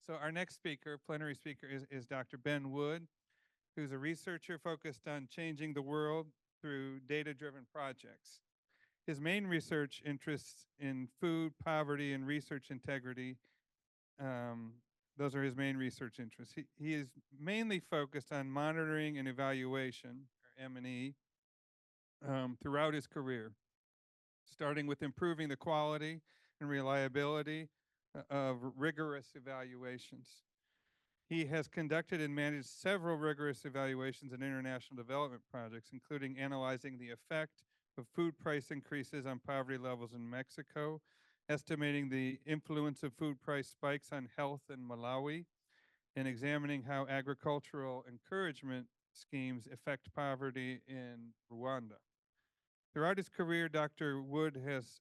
So our next speaker, plenary speaker, is Dr. Ben Wood, who's a researcher focused on changing the world through data-driven projects. His main research interests in food, poverty, and research integrity. Um, those are his main research interests. He is mainly focused on monitoring and evaluation, or M&E, throughout his career, starting with improving the quality and reliability of rigorous evaluations. He has conducted and managed several rigorous evaluations in international development projects, including analyzing the effect of food price increases on poverty levels in Mexico, estimating the influence of food price spikes on health in Malawi, and examining how agricultural encouragement schemes affect poverty in Rwanda. Throughout his career, Dr. Wood has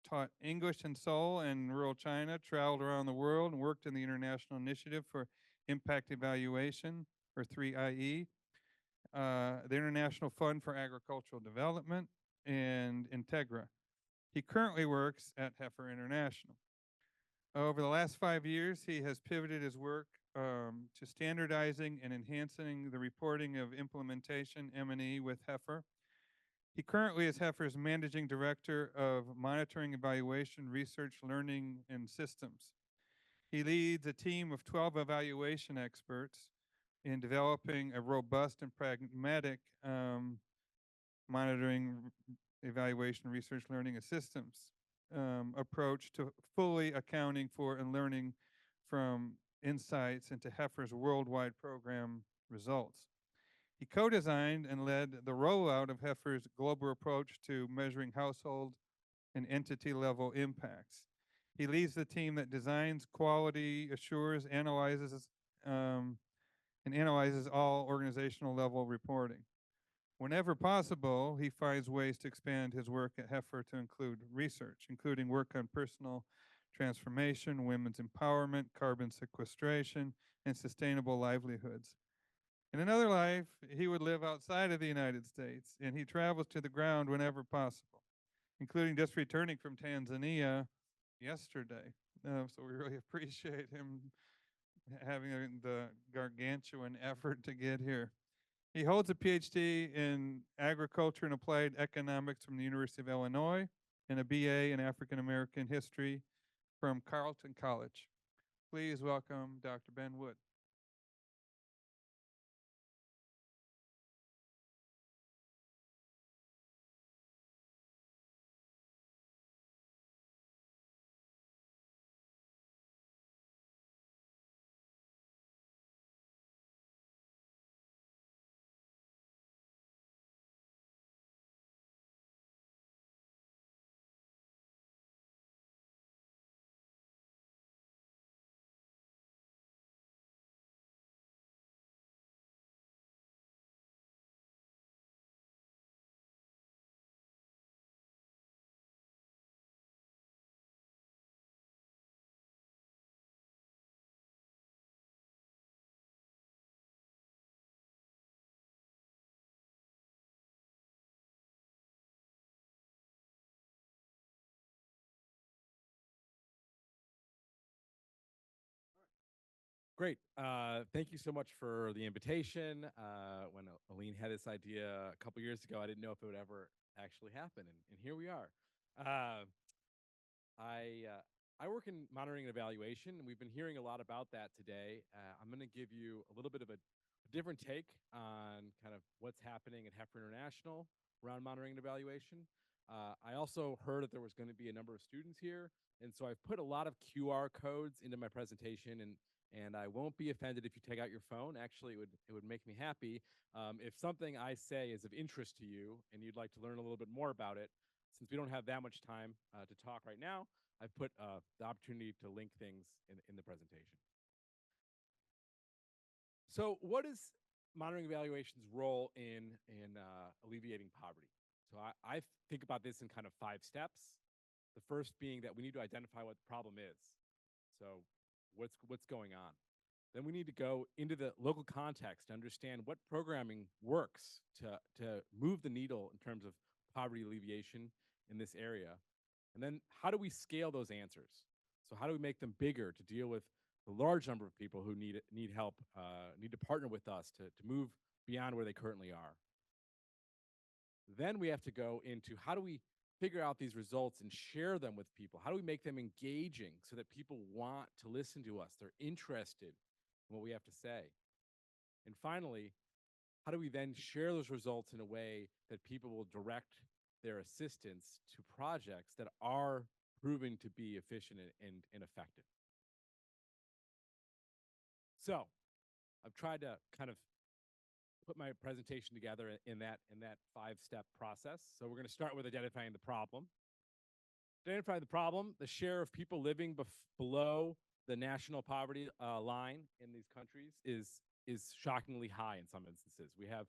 taught English in Seoul and rural China, traveled around the world, and worked in the International Initiative for Impact Evaluation, or 3IE, the International Fund for Agricultural Development, and Integra. He currently works at Heifer International. Over the last 5 years, he has pivoted his work to standardizing and enhancing the reporting of implementation M&E with Heifer. He currently is Heifer's Managing Director of Monitoring, Evaluation, Research, Learning, and Systems. He leads a team of 12 evaluation experts in developing a robust and pragmatic monitoring, evaluation, research, learning, and systems approach to fully accounting for and learning from insights into Heifer's worldwide program results. He co-designed and led the rollout of Heifer's global approach to measuring household and entity level impacts. He leads the team that designs, quality assures, analyzes, and analyzes all organizational level reporting. Whenever possible, he finds ways to expand his work at Heifer to include research, including work on personal transformation, women's empowerment, carbon sequestration, and sustainable livelihoods. In another life, he would live outside of the United States, and he travels to the ground whenever possible, including just returning from Tanzania yesterday. So we really appreciate him having the gargantuan effort to get here. He holds a PhD in agriculture and applied economics from the University of Illinois and a BA in African American history from Carleton College. Please welcome Dr. Ben Wood. Great. Thank you so much for the invitation. When Aline had this idea a couple years ago, I didn't know if it would ever actually happen, and here we are. I work in monitoring and evaluation, and we've been hearing a lot about that today. I'm going to give you a little bit of a different take on kind of what's happening at Heifer International around monitoring and evaluation. I also heard that there was going to be a number of students here, and so I've put a lot of QR codes into my presentation, and I won't be offended if you take out your phone. Actually, it would make me happy if something I say is of interest to you and you'd like to learn a little bit more about it. Since we don't have that much time to talk right now, I've put the opportunity to link things in the presentation. So what is monitoring evaluation's role in alleviating poverty? So I think about this in kind of 5 steps. The first being that we need to identify what the problem is. So what's going on? Then we need to go into the local context to understand what programming works to move the needle in terms of poverty alleviation in this area. And then how do we scale those answers? So how do we make them bigger to deal with the large number of people who need help, need to partner with us to move beyond where they currently are. Then we have to go into how do we figure out these results and share them with people? How do we make them engaging so that people want to listen to us? They're interested in what we have to say. And finally, how do we then share those results in a way that people will direct their assistance to projects that are proving to be efficient and effective? So I've tried to kind of put my presentation together in that 5-step process. So we're going to start with identifying the problem. Identifying the problem, the share of people living below the national poverty line in these countries is shockingly high in some instances. We have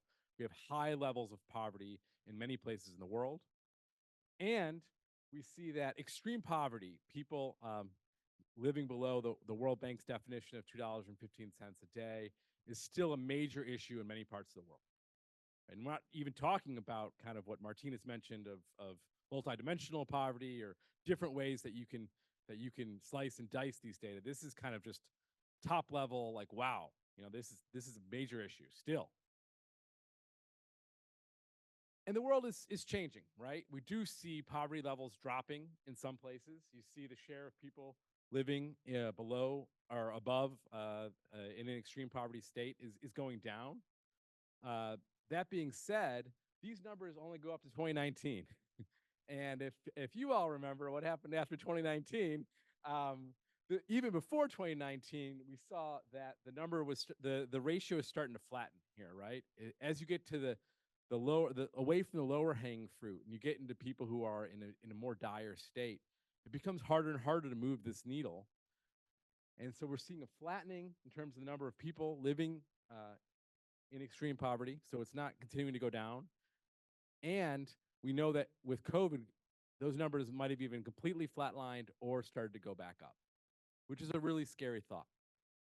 high levels of poverty in many places in the world, and we see that extreme poverty, people living below the World Bank's definition of $2.15 a day, is still a major issue in many parts of the world. And we're not even talking about kind of what Martinez mentioned of multidimensional poverty or different ways that you can slice and dice these data. This is kind of just top level, like, wow, this is a major issue still. And the world is changing, right? We do see poverty levels dropping in some places. You see the share of people living below or above in an extreme poverty state is going down. That being said, these numbers only go up to 2019. And if you all remember what happened after 2019, even before 2019, we saw that the number was the ratio is starting to flatten here, right? As you get to away from the lower hanging fruit, and you get into people who are in a more dire state, it becomes harder and harder to move this needle. And so we're seeing a flattening in terms of the number of people living in extreme poverty. So it's not continuing to go down. And we know that with COVID, those numbers might have even completely flatlined or started to go back up, which is a really scary thought.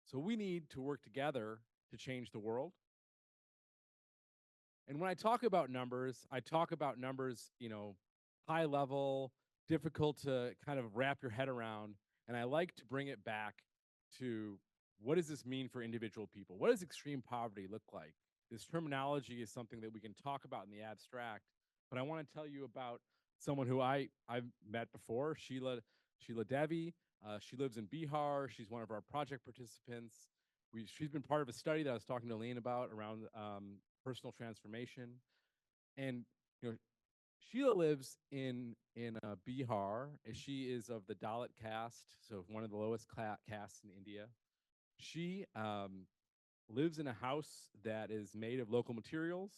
So we need to work together to change the world. And when I talk about numbers, high level, difficult to kind of wrap your head around. And I like to bring it back to what does this mean for individual people? What does extreme poverty look like? This terminology is something that we can talk about in the abstract, but I want to tell you about someone who I've met before, Sheila Devi. She lives in Bihar. She's one of our project participants. She's been part of a study that I was talking to Elaine about around personal transformation. And Sheila lives in Bihar. She is of the Dalit caste, so one of the lowest castes in India. She lives in a house that is made of local materials.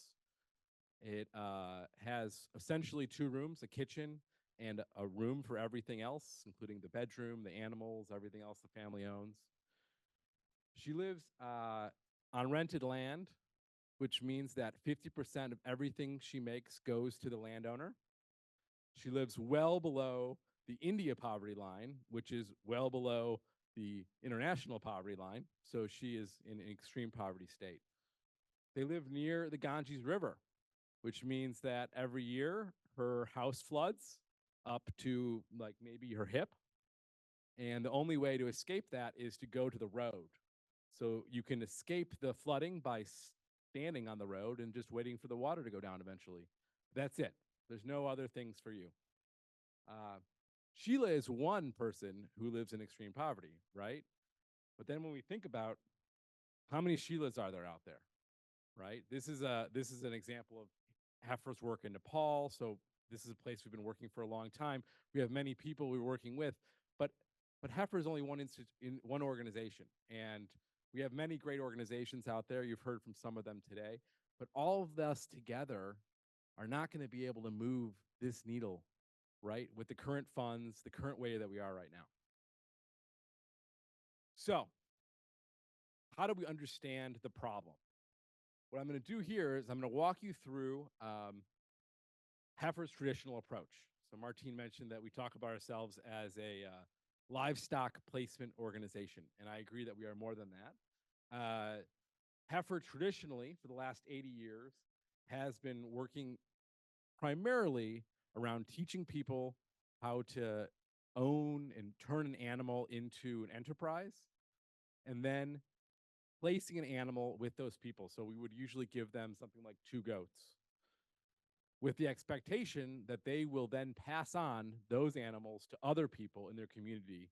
It has essentially 2 rooms, a kitchen and a room for everything else, including the bedroom, the animals, everything else the family owns. She lives on rented land, which means that 50% of everything she makes goes to the landowner. She lives well below the India poverty line, which is well below the international poverty line. So she is in an extreme poverty state. They live near the Ganges River, which means that every year her house floods up to like maybe her hip. And the only way to escape that is to go to the road. So you can escape the flooding by standing on the road and just waiting for the water to go down eventually. That's it. There's no other things for you. Sheila is one person who lives in extreme poverty, right? But then when we think about how many Sheilas are there out there, right? This is an example of Heifer's work in Nepal. So this is a place we've been working for a long time. We have many people we're working with, but Heifer is only one organization, and we have many great organizations out there. You've heard from some of them today, but all of us together are not going to be able to move this needle, right, with the current funds, the current way that we are right now. So how do we understand the problem? What I'm going to do here is I'm going to walk you through Heifer's traditional approach. So Martine mentioned that we talk about ourselves as a livestock placement organization, and I agree that we are more than that. Heifer traditionally, for the last 80 years, has been working primarily around teaching people how to own and turn an animal into an enterprise. and then placing an animal with those people. So we would usually give them something like 2 goats, with the expectation that they will then pass on those animals to other people in their community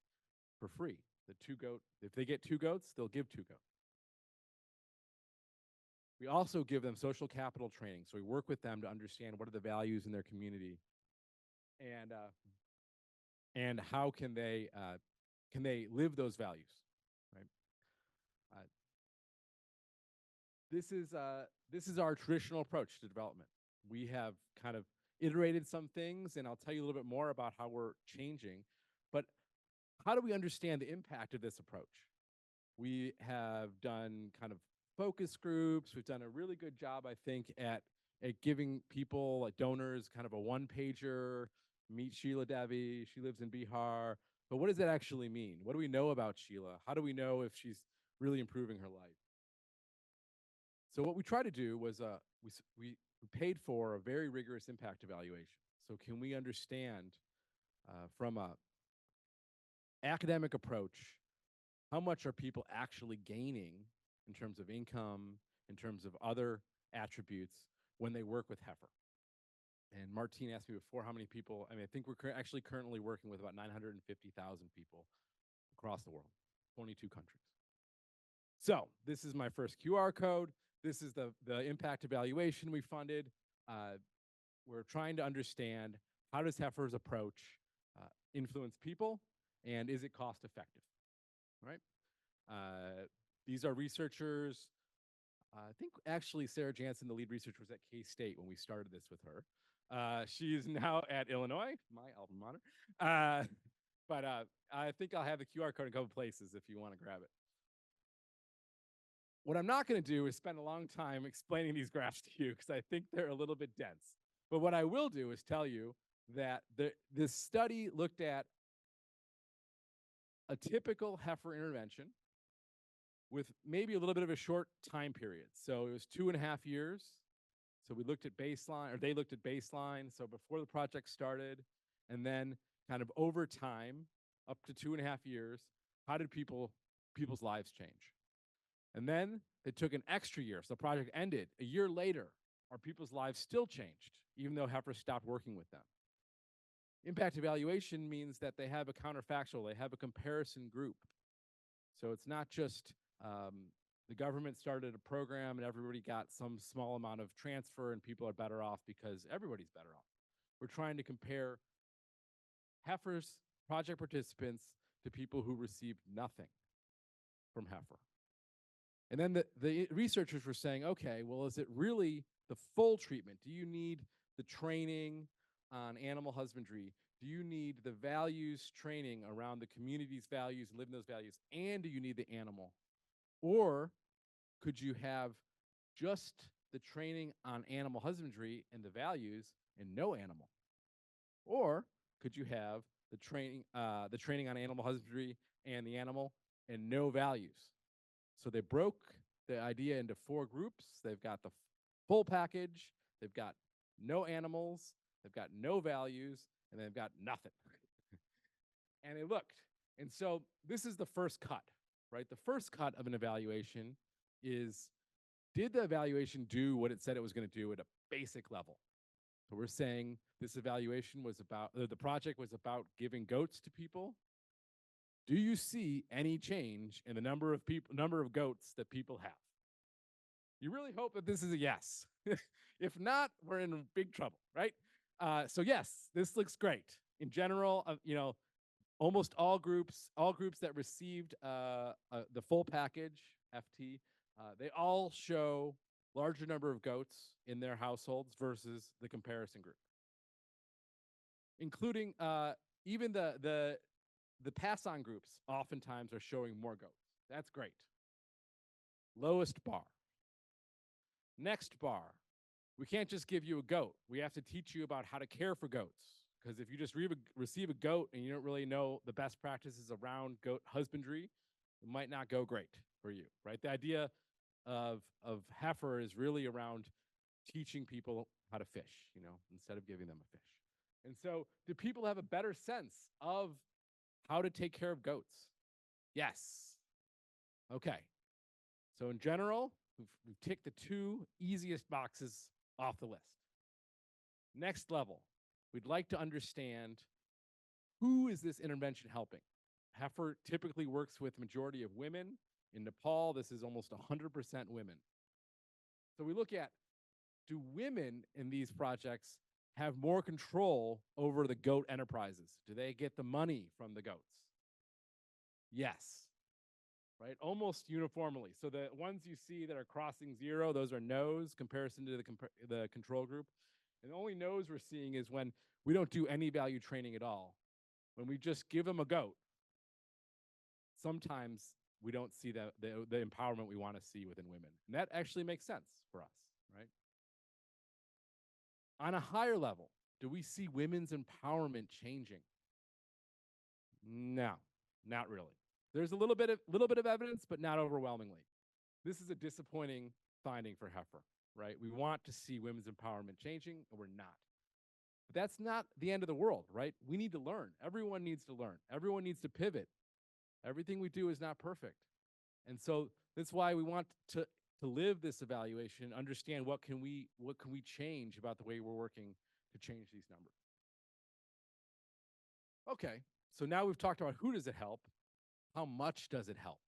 for free. If they get 2 goats, they'll give 2 goats. We also give them social capital training. So we work with them to understand what are the values in their community, and how can they live those values, right? Uh, this is our traditional approach to development. We have kind of iterated some things, and I'll tell you a little bit more about how we're changing. But how do we understand the impact of this approach? We have done kind of focus groups. We've done a really good job, I think, at giving people, like donors, kind of a one-pager. Meet Sheila Devi. She lives in Bihar. But what does that actually mean? What do we know about Sheila? How do we know if she's really improving her life? So what we tried to do was we paid for a very rigorous impact evaluation. So can we understand from a academic approach, how much are people actually gaining in terms of income, in terms of other attributes when they work with heifer? And Martine asked me before how many people. I think we're actually currently working with about 950,000 people across the world, 22 countries. So this is my first QR code. This is the impact evaluation we funded. We're trying to understand, how does heifer's approach influence people, and is it cost effective, right? These are researchers. I think actually Sarah Jansen, the lead researcher, was at K-State when we started this with her. She is now at Illinois, my alma mater. But I think I'll have the QR code in a couple places if you want to grab it. What I'm not going to do is spend a long time explaining these graphs to you, because I think they're a little bit dense. But what I will do is tell you that this study looked at a typical heifer intervention with maybe a little bit of a short time period. So it was 2.5 years. So we looked at baseline, or they looked at baseline, so before the project started, and then kind of over time, up to 2.5 years, how did people's lives change? And then they took an extra year. So the project ended. A year later, our people's lives still changed, even though heifers stopped working with them. Impact evaluation means that they have a counterfactual. They have a comparison group. So it's not just the government started a program and everybody got some small amount of transfer and people are better off because everybody's better off. We're trying to compare heifers, project participants, to people who received nothing from heifer. And then the researchers were saying, okay, well, is it really the full treatment? Do you need the training on animal husbandry? Do you need the values training around the community's values, living those values? And do you need the animal? Or could you have just the training on animal husbandry and the values and no animal? Or could you have the training on animal husbandry and the animal and no values? So they broke the idea into 4 groups. They've got the full package, they've got no animals, they've got no values, and they've got nothing. And they looked. And so this is the first cut, right? The first cut of an evaluation is, did the evaluation do what it said it was going to do at a basic level? So we're saying this evaluation was about, the project was about giving goats to people. Do you see any change in the number of goats that people have? You really hope that this is a yes. If not, we're in big trouble, right? So yes, this looks great. In general, almost all groups that received the full package, FT, they all show larger number of goats in their households versus the comparison group, including even the pass-on groups oftentimes are showing more goats. That's great. Lowest bar. Next bar. We can't just give you a goat. We have to teach you about how to care for goats. Because if you just receive a goat and you don't really know the best practices around goat husbandry, it might not go great for you, right? The idea of heifer is really around teaching people how to fish, instead of giving them a fish. And so do people have a better sense of how to take care of goats? Yes. Okay. So in general, we've ticked the 2 easiest boxes off the list. Next level, we'd like to understand, who is this intervention helping? Heifer typically works with majority of women. In Nepal, this is almost 100% women. So we look at, do women in these projects have more control over the goat enterprises? Do they get the money from the goats? Yes, right? Almost uniformly. So the ones you see that are crossing 0, those are no's, comparison to the control group. And the only no's we're seeing is when we don't do any value training at all. When we just give them a goat, sometimes we don't see the empowerment we want to see within women. And that actually makes sense for us, right? On a higher level, do we see women's empowerment changing? No, not really. There's a little bit of evidence, but not overwhelmingly. This is a disappointing finding for Heifer, right? We want to see women's empowerment changing, and we're not. But that's not the end of the world, right? We need to learn. Everyone needs to learn. Everyone needs to pivot. Everything we do is not perfect. And so that's why we want to live this evaluation, understand what can we change about the way we're working to change these numbers. Okay, so now we've talked about who does it help, how much does it help?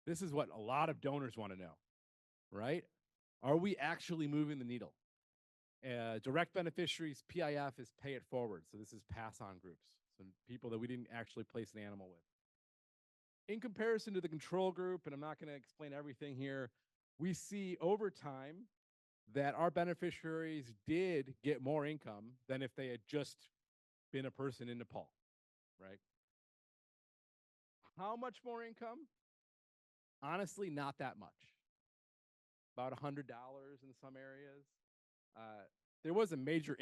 This is what a lot of donors want to know, right? Are we actually moving the needle? Direct beneficiaries, PIF is pay it forward. So this is pass-on groups, so people that we didn't actually place an animal with. In comparison to the control group, and I'm not going to explain everything here, we see over time that our beneficiaries did get more income than if they had just been a person in Nepal, right? How much more income? Honestly, not that much. About $100 in some areas. There was a major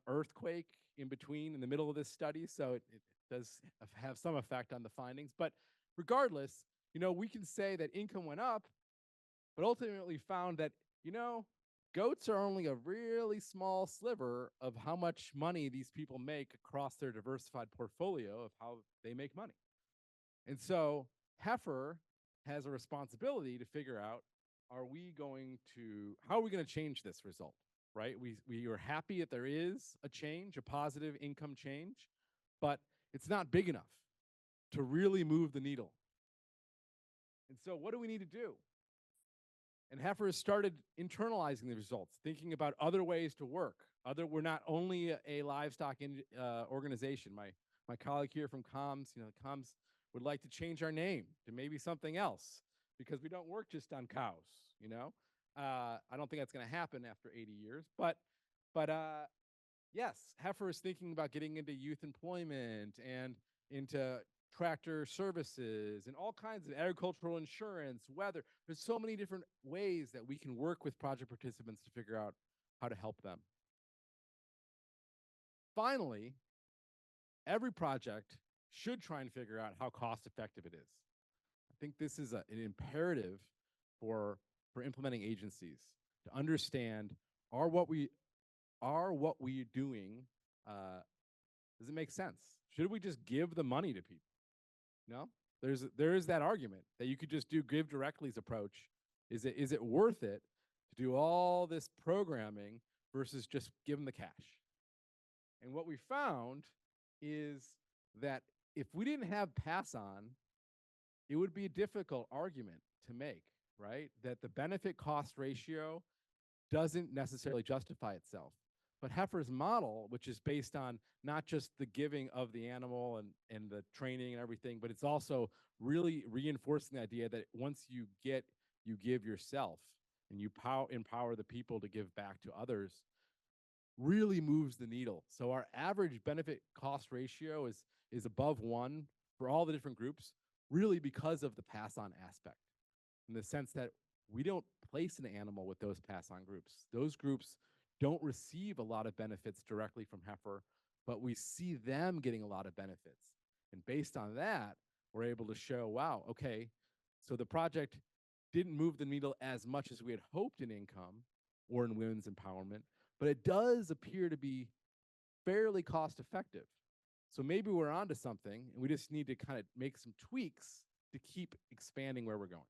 earthquake in between, in the middle of this study, so it does have some effect on the findings. But regardless, we can say that income went up, but ultimately found that, goats are only a really small sliver of how much money these people make across their diversified portfolio of how they make money. And so Heifer has a responsibility to figure out, how are we going to change this result, right? We are happy that there is a change, a positive income change, but it's not big enough to really move the needle. And so what do we need to do? And Heifer has started internalizing the results, thinking about other ways to work. We're not only a livestock organization. My colleague here from Comms, Comms would like to change our name to maybe something else, because we don't work just on cows, I don't think that's going to happen after 80 years. But yes, Heifer is thinking about getting into youth employment and into tractor services and all kinds of agricultural insurance, weather. There's so many different ways that we can work with project participants to figure out how to help them. Finally, every project should try and figure out how cost effective it is. I think this is an imperative for implementing agencies to understand, are what we're doing, does it make sense? Should we just give the money to people? No, there is that argument that you could just give directly's approach. Is it worth it to do all this programming versus just give them the cash? And what we found is that if we didn't have pass on, it would be a difficult argument to make, right? That the benefit cost ratio doesn't necessarily justify itself. But Heifer's model, which is based on not just the giving of the animal and the training and everything, but it's also really reinforcing the idea that once you give yourself, and you empower the people to give back to others, really moves the needle. So our average benefit cost ratio is above 1 for all the different groups, really because of the pass-on aspect, in the sense that we don't place an animal with those pass-on groups. Those groups don't receive a lot of benefits directly from Heifer, but we see them getting a lot of benefits. And based on that, we're able to show, wow, okay, so the project didn't move the needle as much as we had hoped in income or in women's empowerment, but it does appear to be fairly cost effective. So maybe we're onto something, and we just need to kind of make some tweaks to keep expanding where we're going.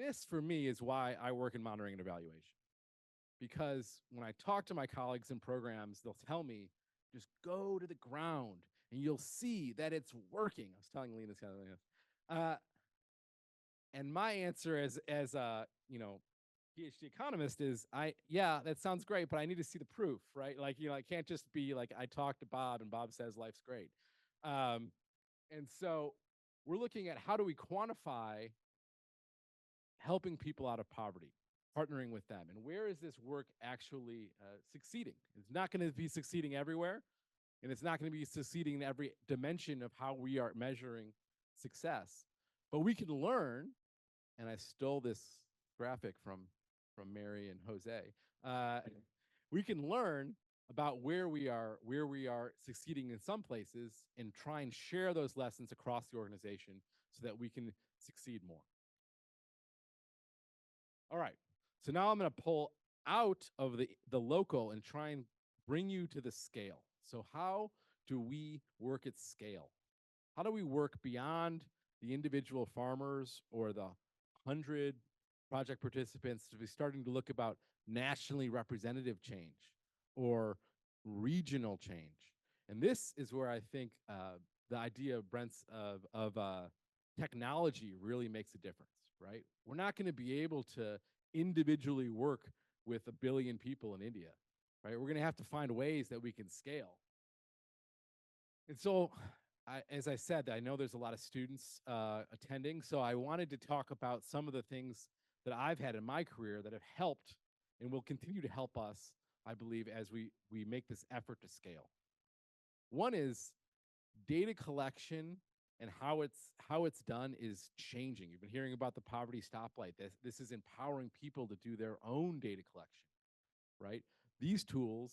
this for me is why I work in monitoring and evaluation. Because when I talk to my colleagues in programs, they'll tell me, just go to the ground and you'll see that it's working. I was telling Lee this kind of thing. And my answer as a PhD economist is, yeah, that sounds great, but I need to see the proof, right? Like, I can't just be like, I talked to Bob and Bob says life's great. And so we're looking at how do we quantify helping people out of poverty, partnering with them, and where is this work actually succeeding? It's not going to be succeeding everywhere, and it's not going to be succeeding in every dimension of how we are measuring success. But we can learn, and I stole this graphic from Mary and Jose. We can learn about where we are succeeding in some places and try and share those lessons across the organization so that we can succeed more. All right, so now I'm going to pull out of the local and try and bring you to the scale. So how do we work at scale? How do we work beyond the individual farmers or the 100 project participants to be starting to look about nationally representative change or regional change? And this is where I think the idea of Brent's of technology really makes a difference, right? We're not going to be able to individually work with 1 billion people in India, right? We're going to have to find ways that we can scale. And so, as I said, I know there's a lot of students attending, so I wanted to talk about some of the things that I've had in my career that have helped and will continue to help us, I believe, as we make this effort to scale. One is data collection and how it's done is changing. You've been hearing about the poverty stoplight. This is empowering people to do their own data collection, right? These tools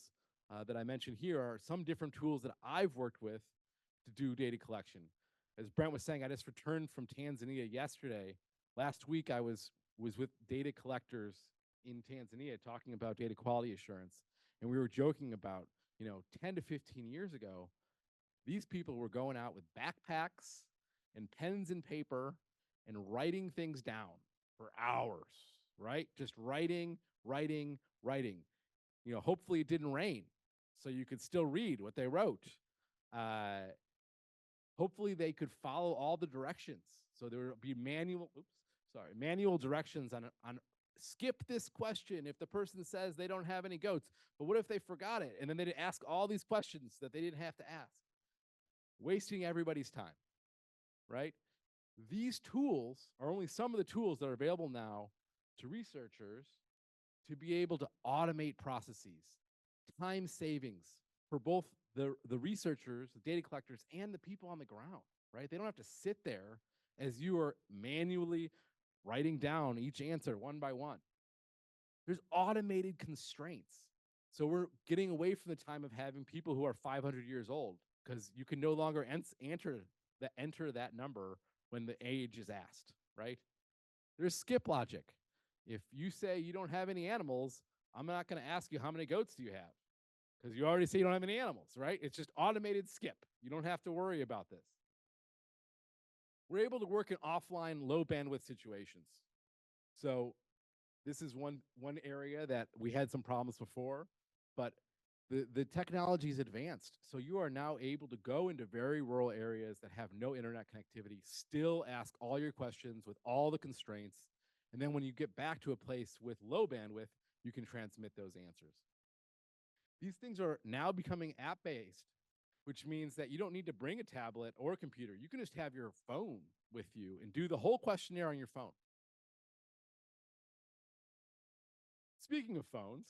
that I mentioned here are some different tools that I've worked with to do data collection. As Brent was saying, I just returned from Tanzania yesterday. Last week, I was with data collectors in Tanzania talking about data quality assurance. And we were joking about, 10 to 15 years ago, these people were going out with backpacks and pens and paper and writing things down for hours, right? Just writing. Hopefully it didn't rain, so you could still read what they wrote. Hopefully they could follow all the directions. So there would be manual directions on skip this question if the person says they don't have any goats. But what if they forgot it? And then they'd ask all these questions that they didn't have to ask, wasting everybody's time, right? These tools are only some of the tools that are available now to researchers to be able to automate processes, time savings for both the researchers, the data collectors, and the people on the ground, right? They don't have to sit there as you are manually writing down each answer one by one. There's automated constraints. So we're getting away from the time of having people who are 500 years old, because you can no longer enter that number when the age is asked, right? There's skip logic. If you say you don't have any animals, I'm not going to ask you how many goats do you have, because you already say you don't have any animals, right? It's just automated skip. You don't have to worry about this. We're able to work in offline low bandwidth situations. So this is one area that we had some problems before, but the technology is advanced. So you are now able to go into very rural areas that have no internet connectivity, still ask all your questions with all the constraints. And then when you get back to a place with low bandwidth, you can transmit those answers. These things are now becoming app-based, which means that you don't need to bring a tablet or a computer. You can just have your phone with you and do the whole questionnaire on your phone. Speaking of phones,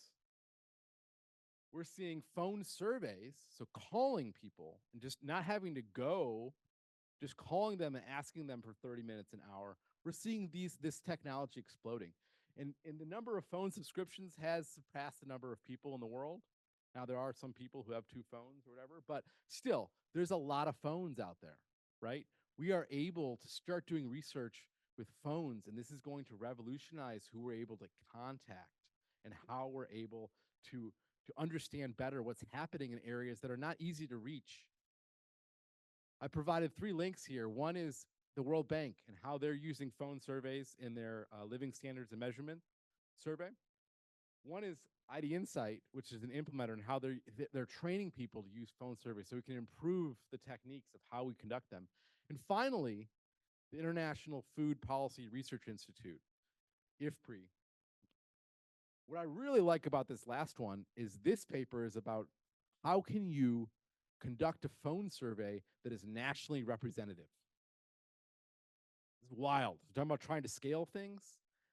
we're seeing phone surveys, so calling people and just not having to go, just calling them and asking them for 30 minutes, an hour. We're seeing this technology exploding. And the number of phone subscriptions has surpassed the number of people in the world. Now, there are some people who have 2 phones or whatever, but still, there's a lot of phones out there, right? We are able to start doing research with phones, and this is going to revolutionize who we're able to contact and how we're able to understand better what's happening in areas that are not easy to reach. I provided 3 links here. One is the World Bank and how they're using phone surveys in their living standards and measurement survey. One is ID Insight, which is an implementer and how they're training people to use phone surveys so we can improve the techniques of how we conduct them. And finally, the International Food Policy Research Institute, IFPRI. What I really like about this last one is this paper is about how can you conduct a phone survey that is nationally representative. It's wild. We're talking about trying to scale things.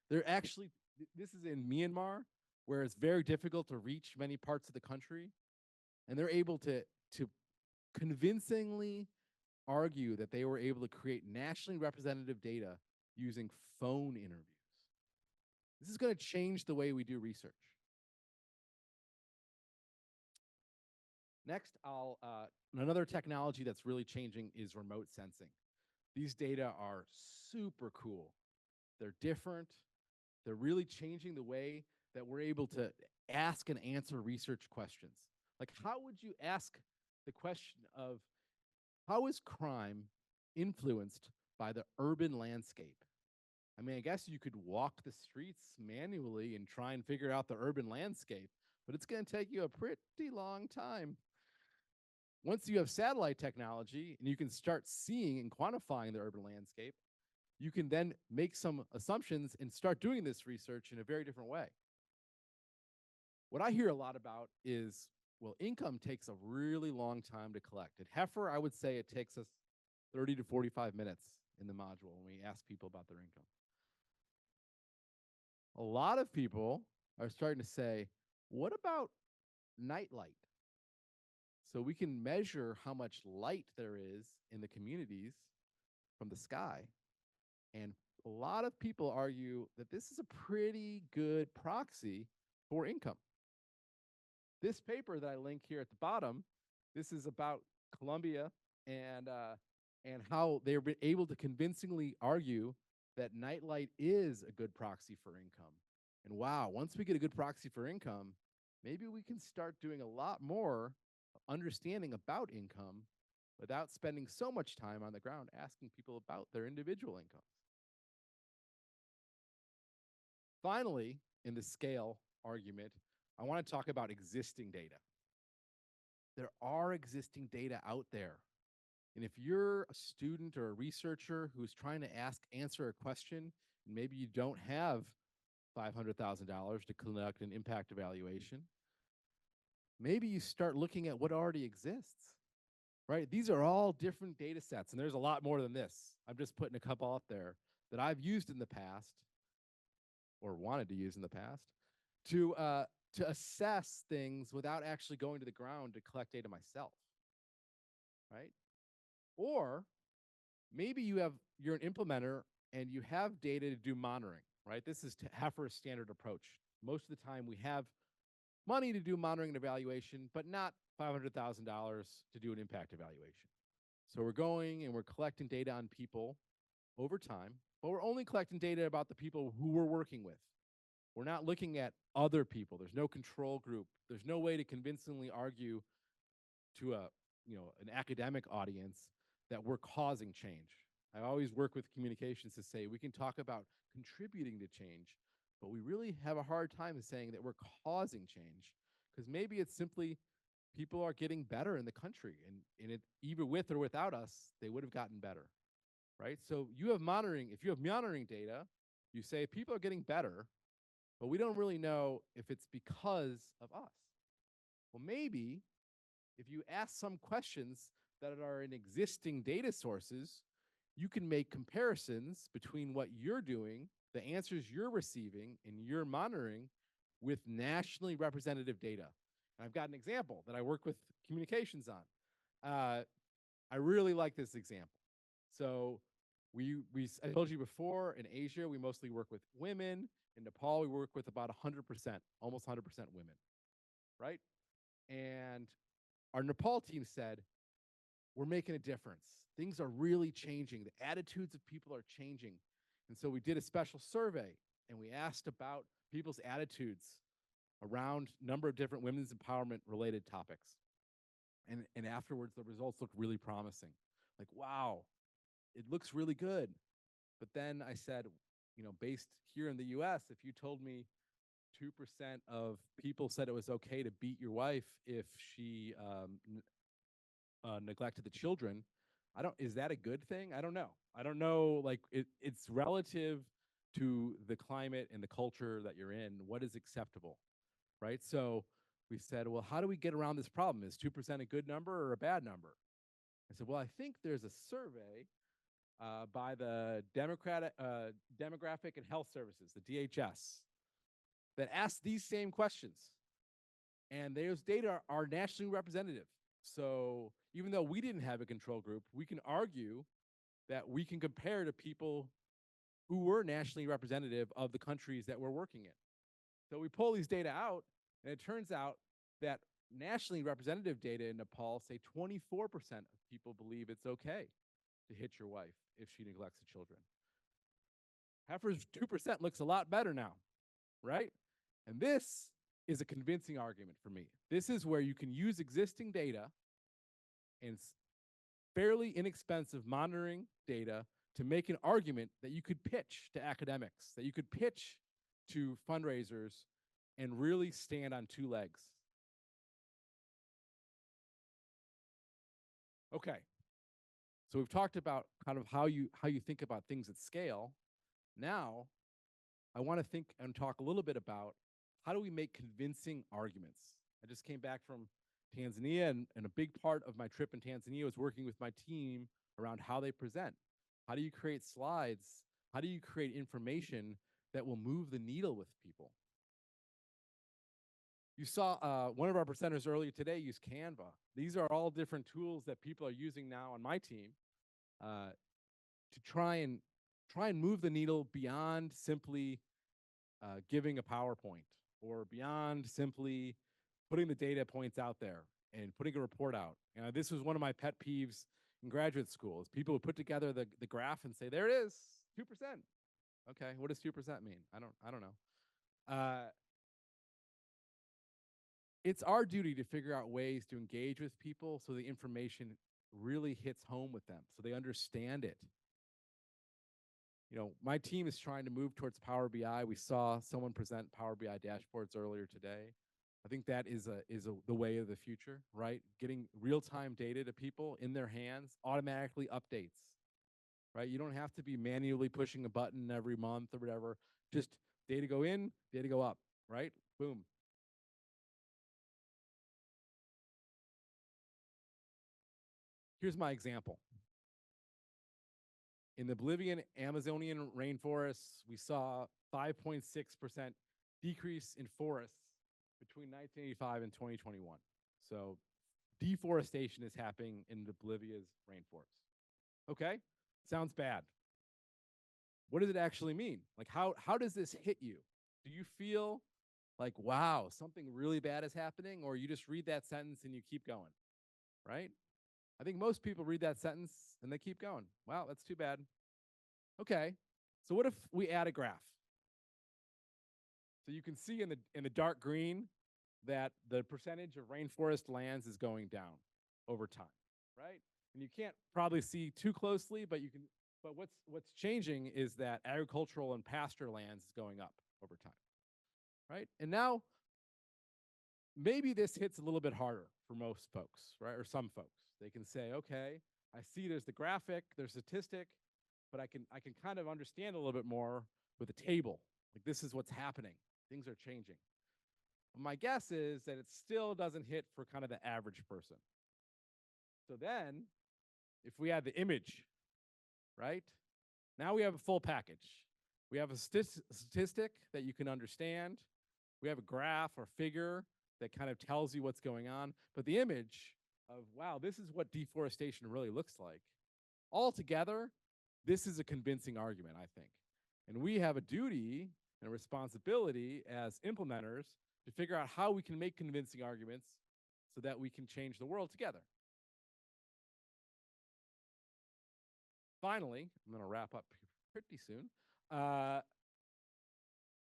They're actually, this is in Myanmar, where it's very difficult to reach many parts of the country. And they're able to convincingly argue that they were able to create nationally representative data using phone interviews. This is going to change the way we do research. Next, another technology that's really changing is remote sensing. These data are super cool. They're different. They're really changing the way that we're able to ask and answer research questions. Like, how would you ask the question of how is crime influenced by the urban landscape? I mean, I guess you could walk the streets manually and try and figure out the urban landscape, but it's going to take you a pretty long time. Once you have satellite technology and you can start seeing and quantifying the urban landscape, you can then make some assumptions and start doing this research in a very different way. What I hear a lot about is, well, income takes a really long time to collect. At Heifer, I would say it takes us 30 to 45 minutes in the module when we ask people about their income. A lot of people are starting to say, what about nightlight? So we can measure how much light there is in the communities from the sky. And a lot of people argue that this is a pretty good proxy for income. This paper that I link here at the bottom, this is about Colombia and how they're able to convincingly argue that nightlight is a good proxy for income. And wow, once we get a good proxy for income, maybe we can start doing a lot more understanding about income without spending so much time on the ground asking people about their individual incomes. Finally, in the scale argument, I want to talk about existing data. There are existing data out there. And if you're a student or a researcher who's trying to answer a question, and maybe you don't have $500,000 to conduct an impact evaluation, maybe you start looking at what already exists, right? These are all different data sets, and there's a lot more than this. I'm just putting a couple out there that I've used in the past, or wanted to use in the past, to assess things without actually going to the ground to collect data myself, right? Or maybe you're an implementer and you have data to do monitoring, right? This is Heifer's standard approach. Most of the time we have money to do monitoring and evaluation, but not $500,000 to do an impact evaluation. So we're going and we're collecting data on people over time, but we're only collecting data about the people who we're working with. We're not looking at other people. There's no control group. There's no way to convincingly argue to an academic audience that we're causing change. I always work with communications to say we can talk about contributing to change, but we really have a hard time saying that we're causing change, because maybe it's simply people are getting better in the country, and it, either with or without us, they would have gotten better, right? So you have monitoring. If you have monitoring data, you say people are getting better, but we don't really know if it's because of us. Well, maybe if you ask some questions that are in existing data sources, you can make comparisons between what you're doing, the answers you're receiving, and you're monitoring with nationally representative data. And I've got an example that I work with communications on. I really like this example. So I told you before, in Asia, we mostly work with women. In Nepal, we work with about 100%, almost 100% women, right? And our Nepal team said, we're making a difference. Things are really changing. The attitudes of people are changing. And so we did a special survey, and we asked about people's attitudes around a number of different women's empowerment related topics. And afterwards, the results looked really promising. Like, wow, it looks really good. But then I said, based here in the US, if you told me 2% of people said it was okay to beat your wife if she neglected the children, is that a good thing? I don't know. I don't know. Like it's relative to the climate and the culture that you're in. What is acceptable, right? So we said, well, how do we get around this problem? Is 2% a good number or a bad number? I said, well, I think there's a survey by the Demographic and Health Services, the DHS, that asks these same questions. And those data are nationally representative. So even though we didn't have a control group, we can argue that we can compare to people who were nationally representative of the countries that we're working in. So we pull these data out, and it turns out that nationally representative data in Nepal say 24% of people believe it's okay to hit your wife if she neglects the children. Heifer's 2% looks a lot better now, right? And this is a convincing argument for me. This is where you can use existing data and fairly inexpensive monitoring data to make an argument that you could pitch to academics, that you could pitch to fundraisers and really stand on two legs. Okay, so we've talked about kind of how you think about things at scale. Now, I want to think and talk a little bit about how do we make convincing arguments. I just came back from Tanzania, and a big part of my trip in Tanzania was working with my team around how they present. How do you create slides? How do you create information that will move the needle with people? You saw one of our presenters earlier today use Canva. These are all different tools that people are using now on my team to try and move the needle beyond simply giving a PowerPoint or beyond simply putting the data points out there and putting a report out. This was one of my pet peeves in graduate school is people would put together the graph and say, there it is, 2%. Okay, what does 2% mean? I don't know. It's our duty to figure out ways to engage with people so the information really hits home with them, so they understand it. My team is trying to move towards Power BI. We saw someone present Power BI dashboards earlier today. I think that is the way of the future, right? Getting real-time data to people in their hands, automatically updates, right? You don't have to be manually pushing a button every month or whatever. Just data go in, data go up, right? Boom. Here's my example. In the Bolivian Amazonian rainforests, we saw 5.6% decrease in forests between 1985 and 2021. So deforestation is happening in the Bolivia's rainforest. Okay, sounds bad. What does it actually mean? Like how does this hit you? Do you feel like, wow, something really bad is happening? Or you just read that sentence and you keep going, right? I think most people read that sentence and they keep going. Wow, that's too bad. Okay, so what if we add a graph? So you can see in the dark green that the percentage of rainforest lands is going down over time, right? And you can't probably see too closely, but you can. But what's changing is that agricultural and pasture lands is going up over time, right? And now maybe this hits a little bit harder for most folks, right? Or some folks. They can say, okay, I see there's the graphic, there's statistic, but I can kind of understand a little bit more with a table. Like this is what's happening. Things are changing. But my guess is that it still doesn't hit for kind of the average person. So then, if we add the image, right? Now we have a full package. We have a statistic that you can understand. We have a graph or figure that kind of tells you what's going on. But the image of, wow, this is what deforestation really looks like. Altogether, this is a convincing argument, I think. And we have a duty and a responsibility as implementers to figure out how we can make convincing arguments so that we can change the world together. Finally, I'm going to wrap up pretty soon.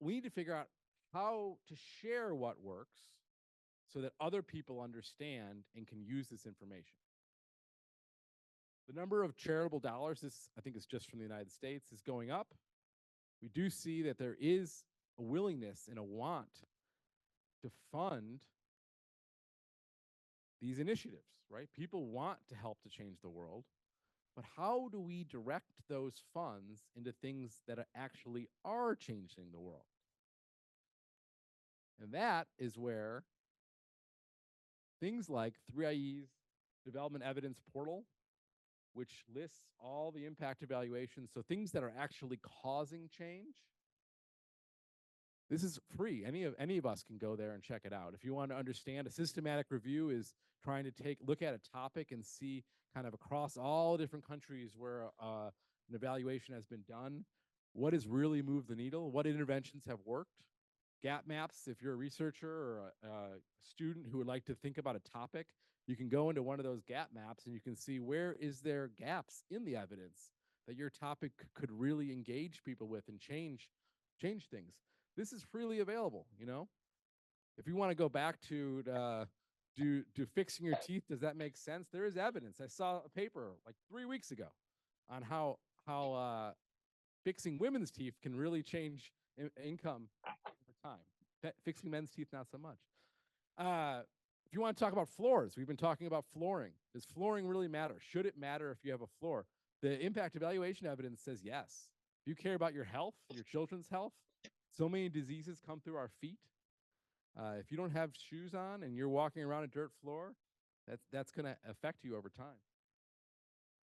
We need to figure out how to share what works so that other people understand and can use this information. The number of charitable dollars, this I think is just from the United States, is going up. We do see that there is a willingness and a want to fund these initiatives, right? People want to help to change the world, but how do we direct those funds into things that actually are changing the world? And that is where things like 3IE's Development Evidence Portal, which lists all the impact evaluations, so things that are actually causing change. This is free. Any of us can go there and check it out. If you want to understand, a systematic review is trying to look at a topic and see kind of across all different countries where an evaluation has been done, what has really moved the needle, what interventions have worked. Gap maps, if you're a researcher or a student who would like to think about a topic, you can go into one of those gap maps and you can see where is there gaps in the evidence that your topic could really engage people with and change things. This is freely available, you know? If you want to go back to do fixing your teeth, does that make sense? There is evidence. I saw a paper like 3 weeks ago on how fixing women's teeth can really change income over time. Fixing men's teeth, not so much. If you want to talk about floors, we've been talking about flooring. Does flooring really matter? Should it matter if you have a floor? The impact evaluation evidence says yes. If you care about your health, your children's health, so many diseases come through our feet. If you don't have shoes on and you're walking around a dirt floor, that's going to affect you over time.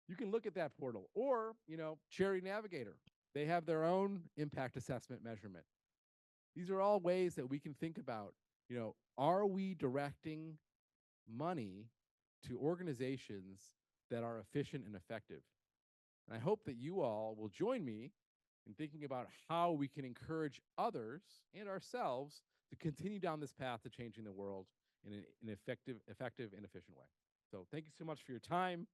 You can look at that portal, or Cherry Navigator. They have their own impact assessment measurement. These are all ways that we can think about, are we directing money to organizations that are efficient and effective? And I hope that you all will join me in thinking about how we can encourage others and ourselves to continue down this path to changing the world in an effective and efficient way. So thank you so much for your time.